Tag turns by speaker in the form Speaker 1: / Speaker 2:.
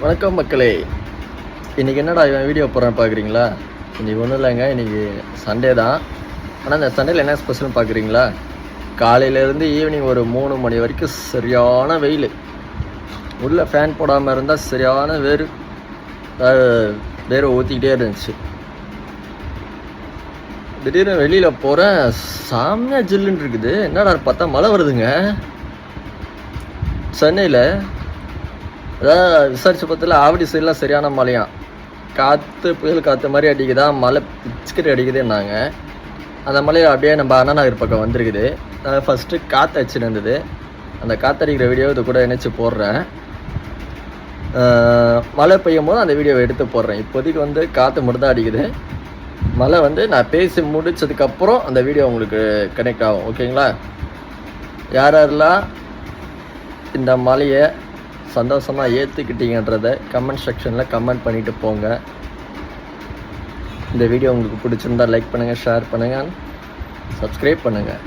Speaker 1: வணக்கம் மக்களே. இன்றைக்கி என்னடா இவன் வீடியோ போடுறேன்னு பார்க்குறீங்களா? இன்றைக்கி ஒன்றும் இல்லைங்க, இன்றைக்கி சண்டே தான். ஆனால் இந்த சண்டேயில் என்ன ஸ்பெஷல்னு பார்க்குறீங்களா? காலையிலேருந்து ஈவினிங் ஒரு 3 மணி வரைக்கும் சரியான வெயில். உள்ளே ஃபேன் போடாமல் இருந்தால் சரியான வேறு ஊற்றிக்கிட்டே இருந்துச்சு. திடீர்னு வெளியில் போகிறேன், செம்மையாக ஜில்லுன்னு இருக்குது. என்னடா பார்த்தா மழை வருதுங்க சென்னையில். அதாவது விசாரிச்ச பக்கத்தில் ஆவடி சைடெலாம் சரியான மழையாம். காற்று புயல் காற்று மாதிரி அடிக்குதா, மழை பிச்சுக்கிட்டு அடிக்குதுன்னாங்க. அந்த மழையில் அப்படியே நம்ம அண்ணா நகர் பக்கம் வந்திருக்குது. ஃபஸ்ட்டு காற்று அடிச்சுட்டு இருந்தது. அந்த காற்றடிக்கிற வீடியோ இது கூட இணைச்சி போடுறேன். மழை பெய்யும் போது அந்த வீடியோவை எடுத்து போடுறேன். இப்போதைக்கு காற்று மட்டும் தான் அடிக்குது. மழை நான் பேசி முடித்ததுக்கப்புறம் அந்த வீடியோ உங்களுக்கு கனெக்ட் ஆகும். ஓகேங்களா? யாரெல்லாம் இந்த மழையை சந்தோஷமாக ஏற்றுக்கிட்டீங்கன்றதை கமெண்ட் செக்ஷனில் கமெண்ட் பண்ணிவிட்டு போங்க. இந்த வீடியோ உங்களுக்கு பிடிச்சிருந்தால் லைக் பண்ணுங்கள், ஷேர் பண்ணுங்கள், சப்ஸ்கிரைப் பண்ணுங்கள்.